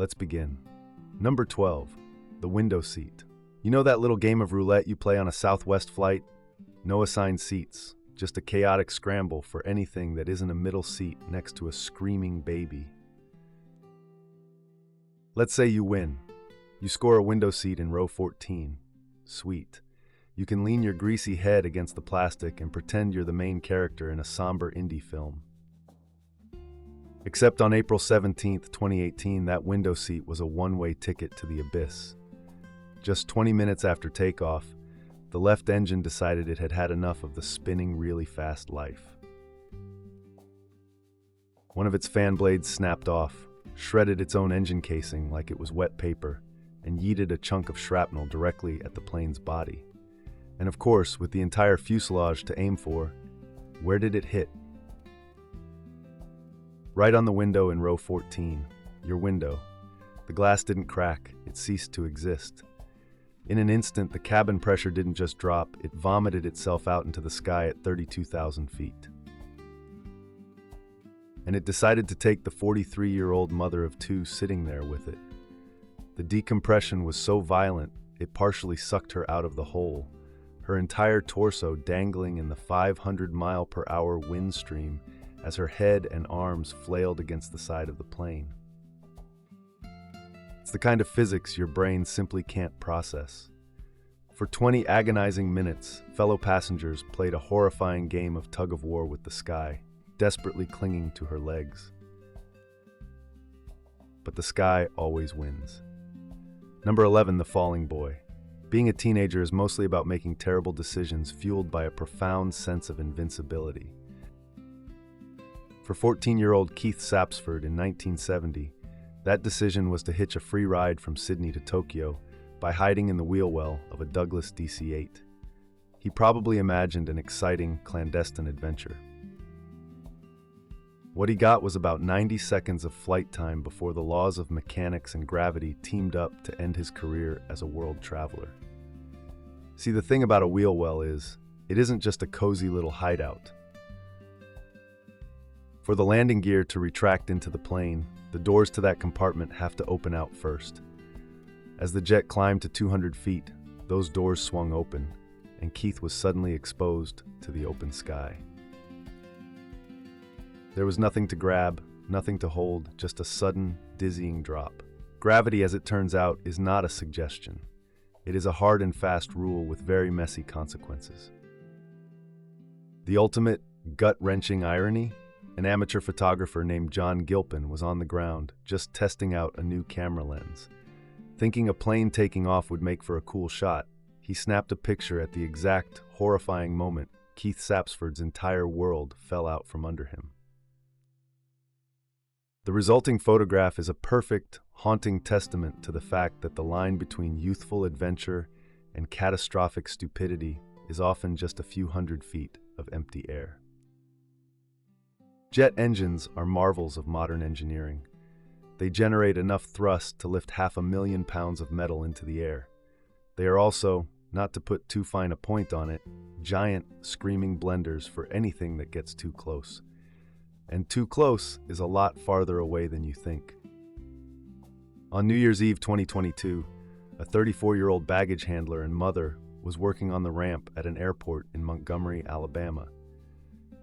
Let's begin. Number 12, the window seat. You know that little game of roulette you play on a Southwest flight? No assigned seats, just a chaotic scramble for anything that isn't a middle seat next to a screaming baby. Let's say you win. You score a window seat in row 14. Sweet. You can lean your greasy head against the plastic and pretend you're the main character in a somber indie film. Except on April 17, 2018, that window seat was a one-way ticket to the abyss. Just 20 minutes after takeoff, the left engine decided it had had enough of the spinning really fast life. One of its fan blades snapped off, shredded its own engine casing like it was wet paper, and yeeted a chunk of shrapnel directly at the plane's body. And of course, with the entire fuselage to aim for, where did it hit? Right on the window in row 14, your window. The glass didn't crack, it ceased to exist. In an instant, the cabin pressure didn't just drop, it vomited itself out into the sky at 32,000 feet. And it decided to take the 43-year-old mother of two sitting there with it. The decompression was so violent, it partially sucked her out of the hole, her entire torso dangling in the 500-mile-per-hour wind stream as her head and arms flailed against the side of the plane. It's the kind of physics your brain simply can't process. For 20 agonizing minutes, fellow passengers played a horrifying game of tug-of-war with the sky, desperately clinging to her legs. But the sky always wins. Number 11, the falling boy. Being a teenager is mostly about making terrible decisions fueled by a profound sense of invincibility. For 14-year-old Keith Sapsford in 1970, that decision was to hitch a free ride from Sydney to Tokyo by hiding in the wheel well of a Douglas DC-8. He probably imagined an exciting, clandestine adventure. What he got was about 90 seconds of flight time before the laws of mechanics and gravity teamed up to end his career as a world traveler. See, the thing about a wheel well is, it isn't just a cozy little hideout. For the landing gear to retract into the plane, the doors to that compartment have to open out first. As the jet climbed to 200 feet, those doors swung open, and Keith was suddenly exposed to the open sky. There was nothing to grab, nothing to hold, just a sudden, dizzying drop. Gravity, as it turns out, is not a suggestion. It is a hard and fast rule with very messy consequences. The ultimate, gut-wrenching irony? An amateur photographer named John Gilpin was on the ground, just testing out a new camera lens. Thinking a plane taking off would make for a cool shot, he snapped a picture at the exact, horrifying moment Keith Sapsford's entire world fell out from under him. The resulting photograph is a perfect, haunting testament to the fact that the line between youthful adventure and catastrophic stupidity is often just a few hundred feet of empty air. Jet engines are marvels of modern engineering. They generate enough thrust to lift 500,000 pounds of metal into the air. They are also, not to put too fine a point on it, giant, screaming blenders for anything that gets too close. And too close is a lot farther away than you think. On New Year's Eve 2022, a 34-year-old baggage handler and mother was working on the ramp at an airport in Montgomery, Alabama.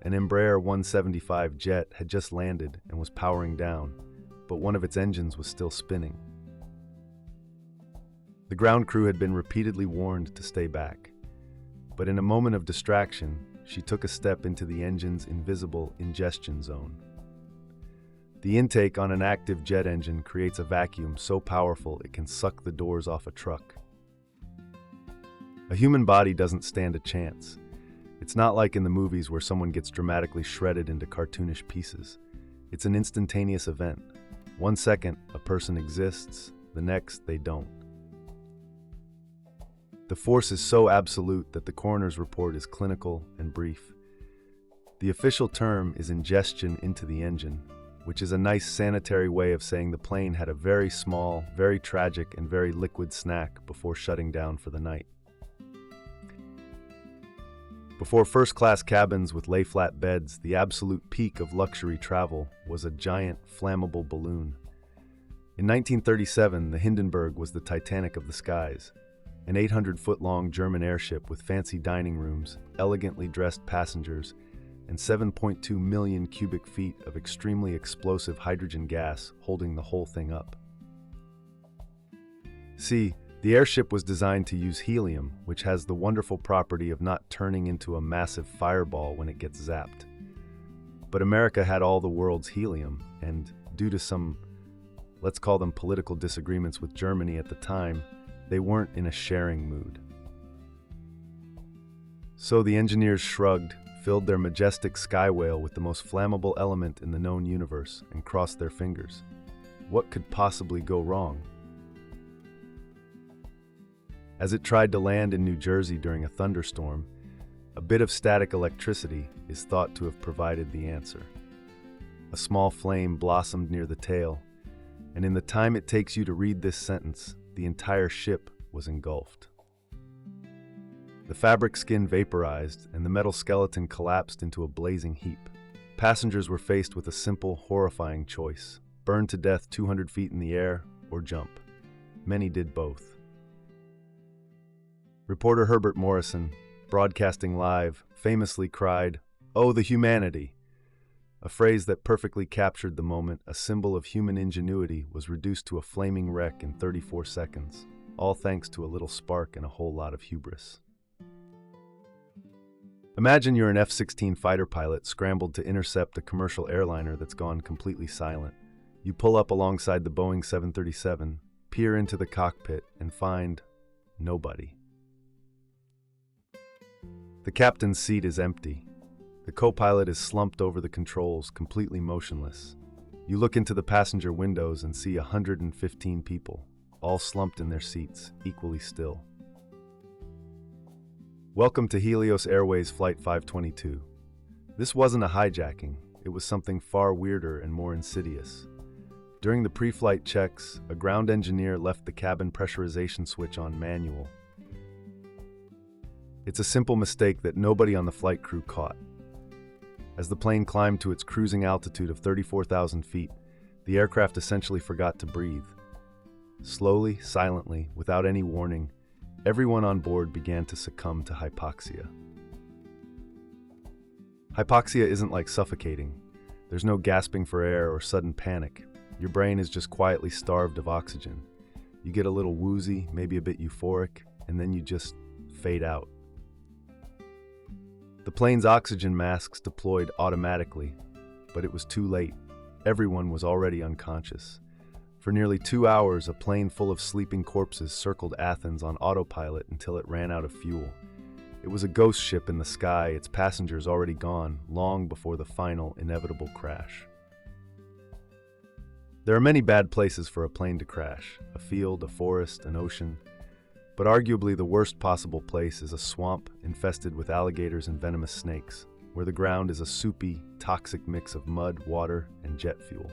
An Embraer 175 jet had just landed and was powering down, but one of its engines was still spinning. The ground crew had been repeatedly warned to stay back, but in a moment of distraction, she took a step into the engine's invisible ingestion zone. The intake on an active jet engine creates a vacuum so powerful it can suck the doors off a truck. A human body doesn't stand a chance. It's not like in the movies where someone gets dramatically shredded into cartoonish pieces. It's an instantaneous event. 1 second, a person exists, the next, they don't. The force is so absolute that the coroner's report is clinical and brief. The official term is ingestion into the engine, which is a nice sanitary way of saying the plane had a very small, very tragic, and very liquid snack before shutting down for the night. Before first-class cabins with lay-flat beds, the absolute peak of luxury travel was a giant, flammable balloon. In 1937, the Hindenburg was the Titanic of the skies, an 800-foot-long German airship with fancy dining rooms, elegantly dressed passengers, and 7.2 million cubic feet of extremely explosive hydrogen gas holding the whole thing up. See, the airship was designed to use helium, which has the wonderful property of not turning into a massive fireball when it gets zapped. But America had all the world's helium, and due to some, let's call them political disagreements with Germany at the time, they weren't in a sharing mood. So the engineers shrugged, filled their majestic sky whale with the most flammable element in the known universe, and crossed their fingers. What could possibly go wrong? As it tried to land in New Jersey during a thunderstorm, a bit of static electricity is thought to have provided the answer. A small flame blossomed near the tail, and in the time it takes you to read this sentence, the entire ship was engulfed. The fabric skin vaporized, and the metal skeleton collapsed into a blazing heap. Passengers were faced with a simple, horrifying choice: burn to death 200 feet in the air or jump. Many did both. Reporter Herbert Morrison, broadcasting live, famously cried, "Oh, the humanity!" A phrase that perfectly captured the moment a symbol of human ingenuity was reduced to a flaming wreck in 34 seconds, all thanks to a little spark and a whole lot of hubris. Imagine you're an F-16 fighter pilot scrambled to intercept a commercial airliner that's gone completely silent. You pull up alongside the Boeing 737, peer into the cockpit, and find nobody. The captain's seat is empty. The co-pilot is slumped over the controls, completely motionless. You look into the passenger windows and see 115 people, all slumped in their seats, equally still. Welcome to Helios Airways Flight 522. This wasn't a hijacking, it was something far weirder and more insidious. During the pre-flight checks, a ground engineer left the cabin pressurization switch on manual. It's a simple mistake that nobody on the flight crew caught. As the plane climbed to its cruising altitude of 34,000 feet, the aircraft essentially forgot to breathe. Slowly, silently, without any warning, everyone on board began to succumb to hypoxia. Hypoxia isn't like suffocating. There's no gasping for air or sudden panic. Your brain is just quietly starved of oxygen. You get a little woozy, maybe a bit euphoric, and then you just fade out. The plane's oxygen masks deployed automatically, but it was too late. Everyone was already unconscious. For nearly 2 hours, a plane full of sleeping corpses circled Athens on autopilot until it ran out of fuel. It was a ghost ship in the sky, its passengers already gone, long before the final, inevitable crash. There are many bad places for a plane to crash: a field, a forest, an ocean. But arguably the worst possible place is a swamp infested with alligators and venomous snakes, where the ground is a soupy, toxic mix of mud, water, and jet fuel.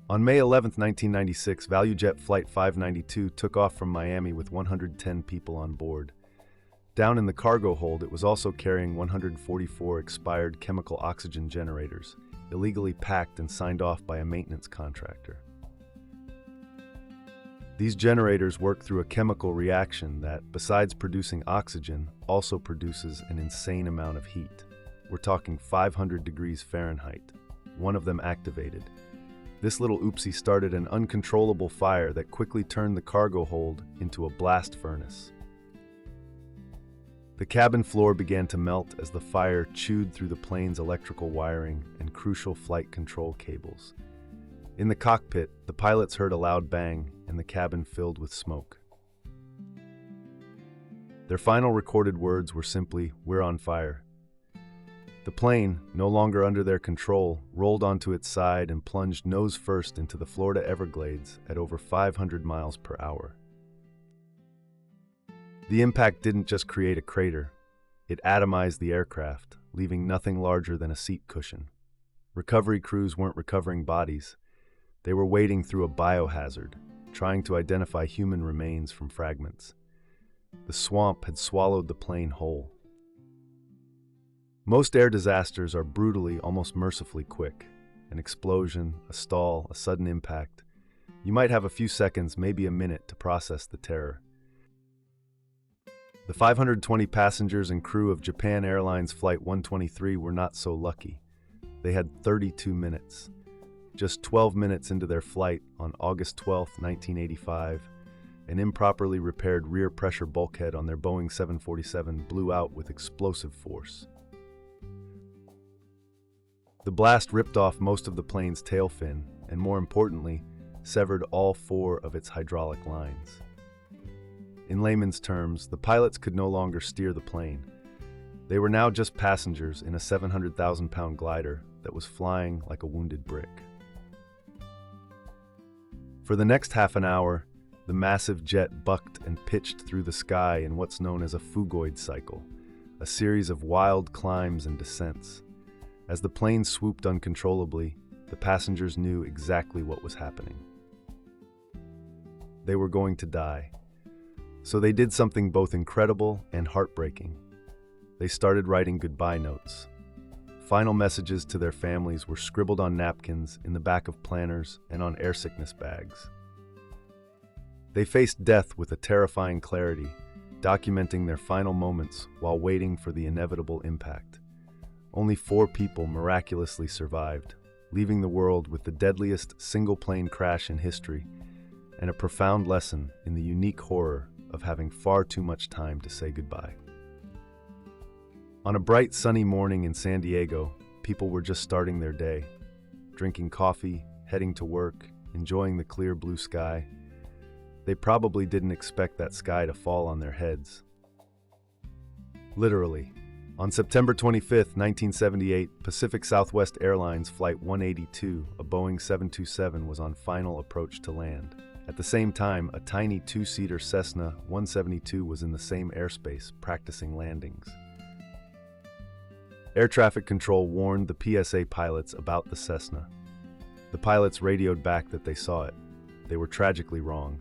On May 11, 1996, ValueJet Flight 592 took off from Miami with 110 people on board. Down in the cargo hold, it was also carrying 144 expired chemical oxygen generators, illegally packed and signed off by a maintenance contractor. These generators work through a chemical reaction that, besides producing oxygen, also produces an insane amount of heat. We're talking 500 degrees Fahrenheit. One of them activated. This little oopsie started an uncontrollable fire that quickly turned the cargo hold into a blast furnace. The cabin floor began to melt as the fire chewed through the plane's electrical wiring and crucial flight control cables. In the cockpit, the pilots heard a loud bang and the cabin filled with smoke. Their final recorded words were simply, "We're on fire." The plane, no longer under their control, rolled onto its side and plunged nose first into the Florida Everglades at over 500 miles per hour. The impact didn't just create a crater, it atomized the aircraft, leaving nothing larger than a seat cushion. Recovery crews weren't recovering bodies. They were wading through a biohazard, trying to identify human remains from fragments. The swamp had swallowed the plane whole. Most air disasters are brutally, almost mercifully quick. an explosion, a stall, a sudden impact. You might have a few seconds, maybe a minute, to process the terror. The 520 passengers and crew of Japan Airlines Flight 123 were not so lucky. They had 32 minutes. Just 12 minutes into their flight on August 12, 1985, an improperly repaired rear pressure bulkhead on their Boeing 747 blew out with explosive force. The blast ripped off most of the plane's tail fin and, more importantly, severed all 4 of its hydraulic lines. In layman's terms, the pilots could no longer steer the plane. They were now just passengers in a 700,000-pound glider that was flying like a wounded brick. For the next half an hour, the massive jet bucked and pitched through the sky in what's known as a phugoid cycle, a series of wild climbs and descents. As the plane swooped uncontrollably, the passengers knew exactly what was happening. They were going to die. So they did something both incredible and heartbreaking. They started writing goodbye notes. Final messages to their families were scribbled on napkins, in the back of planners, and on air sickness bags. They faced death with a terrifying clarity, documenting their final moments while waiting for the inevitable impact. Only 4 people miraculously survived, leaving the world with the deadliest single-plane crash in history and a profound lesson in the unique horror of having far too much time to say goodbye. On a bright, sunny morning in San Diego, people were just starting their day, drinking coffee, heading to work, enjoying the clear blue sky. They probably didn't expect that sky to fall on their heads. Literally. On September 25, 1978, Pacific Southwest Airlines Flight 182, a Boeing 727, was on final approach to land. At the same time, a tiny 2-seater Cessna 172 was in the same airspace, practicing landings. Air traffic control warned the PSA pilots about the Cessna. The pilots radioed back that they saw it. They were tragically wrong.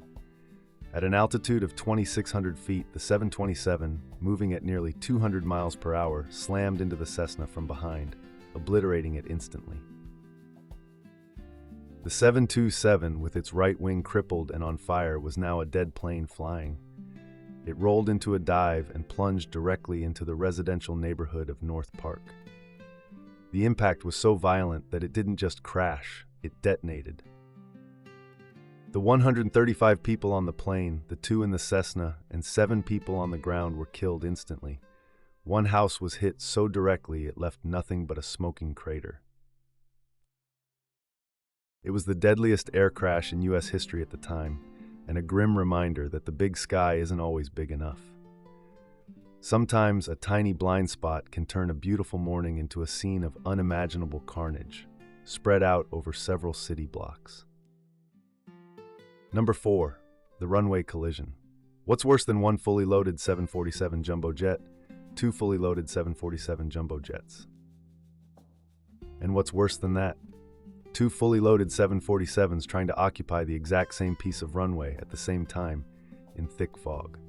At an altitude of 2,600 feet, the 727, moving at nearly 200 miles per hour, slammed into the Cessna from behind, obliterating it instantly. The 727, with its right wing crippled and on fire, was now a dead plane flying. It rolled into a dive and plunged directly into the residential neighborhood of North Park. The impact was so violent that it didn't just crash, it detonated. The 135 people on the plane, the 2 in the Cessna, and 7 people on the ground were killed instantly. One house was hit so directly it left nothing but a smoking crater. It was the deadliest air crash in U.S. history at the time, and a grim reminder that the big sky isn't always big enough. Sometimes a tiny blind spot can turn a beautiful morning into a scene of unimaginable carnage, spread out over several city blocks. Number 4. The runway collision. What's worse than one fully loaded 747 jumbo jet? 2 fully loaded 747 jumbo jets. And what's worse than that? 2 fully loaded 747s trying to occupy the exact same piece of runway at the same time in thick fog.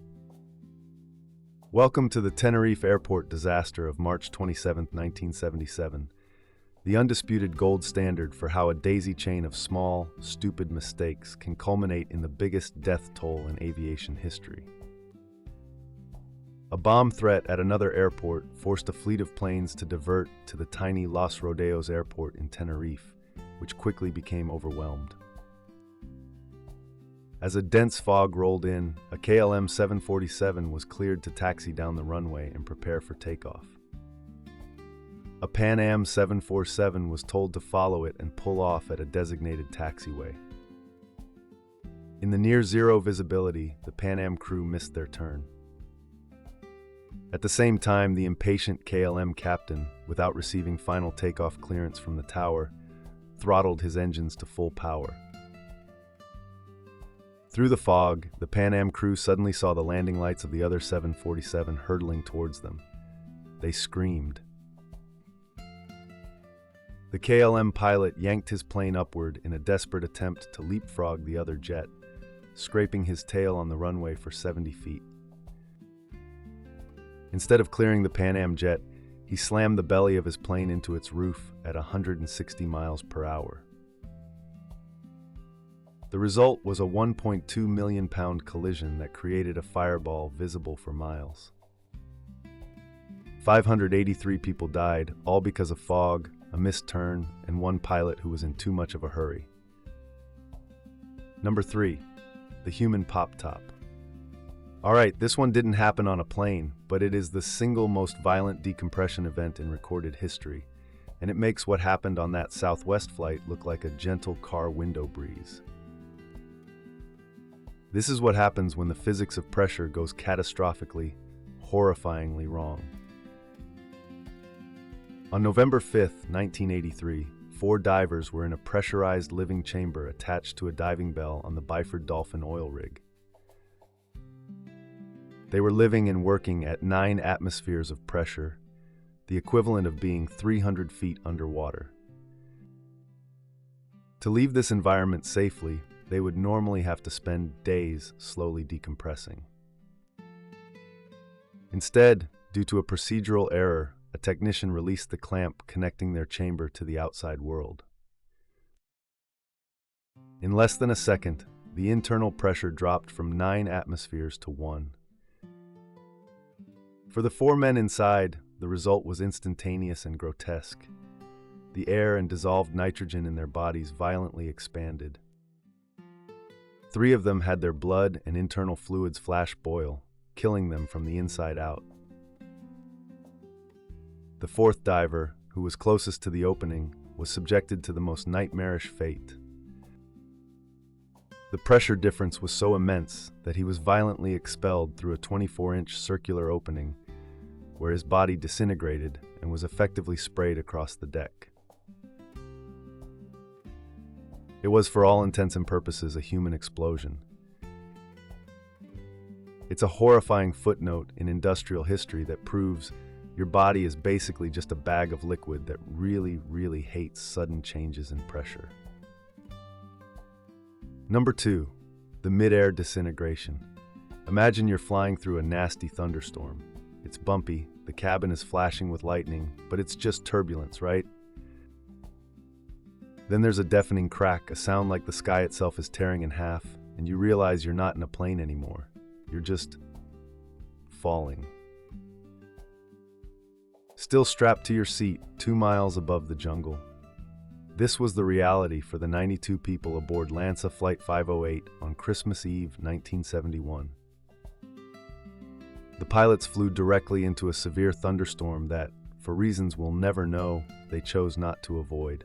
Welcome to the Tenerife airport disaster of March 27, 1977. The undisputed gold standard for how a daisy chain of small, stupid mistakes can culminate in the biggest death toll in aviation history. A bomb threat at another airport forced a fleet of planes to divert to the tiny Los Rodeos airport in Tenerife, which quickly became overwhelmed. As a dense fog rolled in, a KLM 747 was cleared to taxi down the runway and prepare for takeoff. A Pan Am 747 was told to follow it and pull off at a designated taxiway. In the near-zero visibility, the Pan Am crew missed their turn. At the same time, the impatient KLM captain, without receiving final takeoff clearance from the tower, throttled his engines to full power. Through the fog, the Pan Am crew suddenly saw the landing lights of the other 747 hurtling towards them. They screamed. The KLM pilot yanked his plane upward in a desperate attempt to leapfrog the other jet, scraping his tail on the runway for 70 feet. Instead of clearing the Pan Am jet, He slammed the belly of his plane into its roof at 160 miles per hour. The result was a 1.2 million pound collision that created a fireball visible for miles. 583 people died, all because of fog, a missed turn, and one pilot who was in too much of a hurry. Number 3. The human pop-top. Alright, this one didn't happen on a plane, but it is the single most violent decompression event in recorded history, and it makes what happened on that Southwest flight look like a gentle car window breeze. This is what happens when the physics of pressure goes catastrophically, horrifyingly wrong. On November 5, 1983, 4 divers were in a pressurized living chamber attached to a diving bell on the Byford Dolphin oil rig. They were living and working at 9 atmospheres of pressure, the equivalent of being 300 feet underwater. To leave this environment safely, they would normally have to spend days slowly decompressing. Instead, due to a procedural error, a technician released the clamp connecting their chamber to the outside world. In less than a second, the internal pressure dropped from 9 atmospheres to 1. For the 4 men inside, the result was instantaneous and grotesque. The air and dissolved nitrogen in their bodies violently expanded. 3 of them had their blood and internal fluids flash boil, killing them from the inside out. The 4th diver, who was closest to the opening, was subjected to the most nightmarish fate. The pressure difference was so immense that he was violently expelled through a 24-inch circular opening, where his body disintegrated and was effectively sprayed across the deck. It was, for all intents and purposes, a human explosion. It's a horrifying footnote in industrial history that proves your body is basically just a bag of liquid that really, really hates sudden changes in pressure. Number 2, the mid-air disintegration. Imagine you're flying through a nasty thunderstorm. It's bumpy, the cabin is flashing with lightning, but it's just turbulence, right? Then there's a deafening crack, a sound like the sky itself is tearing in half, and you realize you're not in a plane anymore. You're just falling. Still strapped to your seat, 2 miles above the jungle. This was the reality for the 92 people aboard Lanza Flight 508 on Christmas Eve, 1971. The pilots flew directly into a severe thunderstorm that, for reasons we'll never know, they chose not to avoid.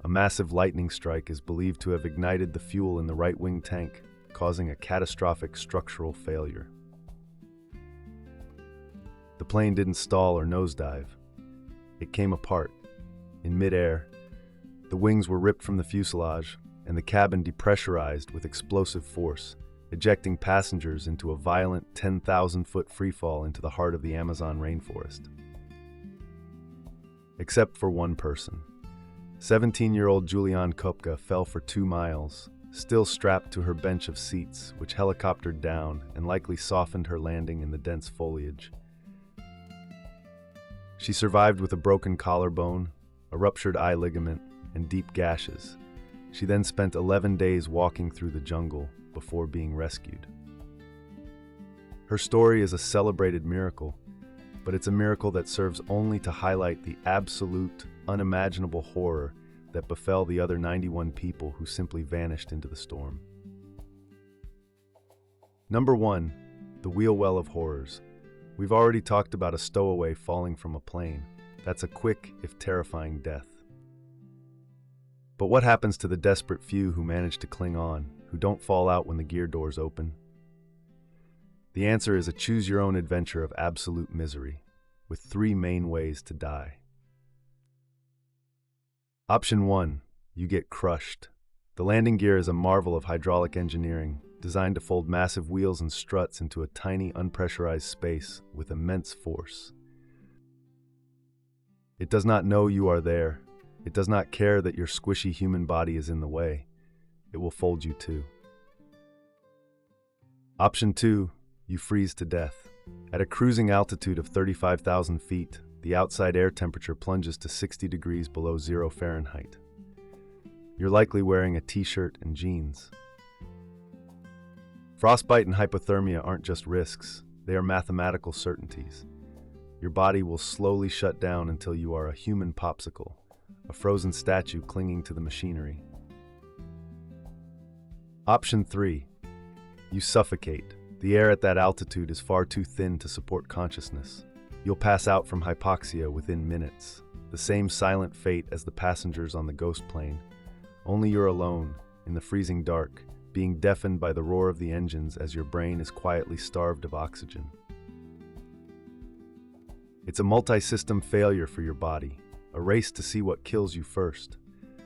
A massive lightning strike is believed to have ignited the fuel in the right-wing tank, causing a catastrophic structural failure. The plane didn't stall or nosedive. It came apart. In midair, the wings were ripped from the fuselage, and the cabin depressurized with explosive force, ejecting passengers into a violent 10,000-foot freefall into the heart of the Amazon rainforest. Except for one person. 17-year-old Julianne Kopka fell for 2 miles, still strapped to her bench of seats, which helicoptered down and likely softened her landing in the dense foliage. She survived with a broken collarbone, a ruptured eye ligament, and deep gashes. She then spent 11 days walking through the jungle before being rescued. Her story is a celebrated miracle, but it's a miracle that serves only to highlight the absolute, unimaginable horror that befell the other 91 people who simply vanished into the storm. Number 1, the wheel well of horrors. We've already talked about a stowaway falling from a plane. That's a quick, if terrifying, death. But what happens to the desperate few who manage to cling on, who don't fall out when the gear doors open? The answer is a choose-your-own adventure of absolute misery, with 3 main ways to die. Option 1, you get crushed. The landing gear is a marvel of hydraulic engineering, designed to fold massive wheels and struts into a tiny, unpressurized space with immense force. It does not know you are there. It does not care that your squishy human body is in the way. It will fold you too. Option 2, you freeze to death. At a cruising altitude of 35,000 feet, the outside air temperature plunges to 60 degrees below 0 Fahrenheit. You're likely wearing a t-shirt and jeans. Frostbite and hypothermia aren't just risks, they are mathematical certainties. Your body will slowly shut down until you are a human popsicle, a frozen statue clinging to the machinery. Option 3. You suffocate. The air at that altitude is far too thin to support consciousness. You'll pass out from hypoxia within minutes, the same silent fate as the passengers on the ghost plane. Only you're alone, in the freezing dark, being deafened by the roar of the engines as your brain is quietly starved of oxygen. It's a multi-system failure for your body, a race to see what kills you first.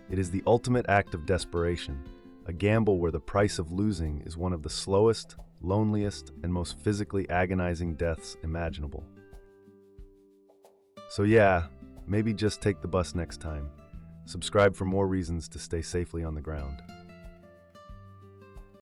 It is the ultimate act of desperation, a gamble where the price of losing is one of the slowest, loneliest, and most physically agonizing deaths imaginable. So yeah, maybe just take the bus next time. Subscribe for more reasons to stay safely on the ground.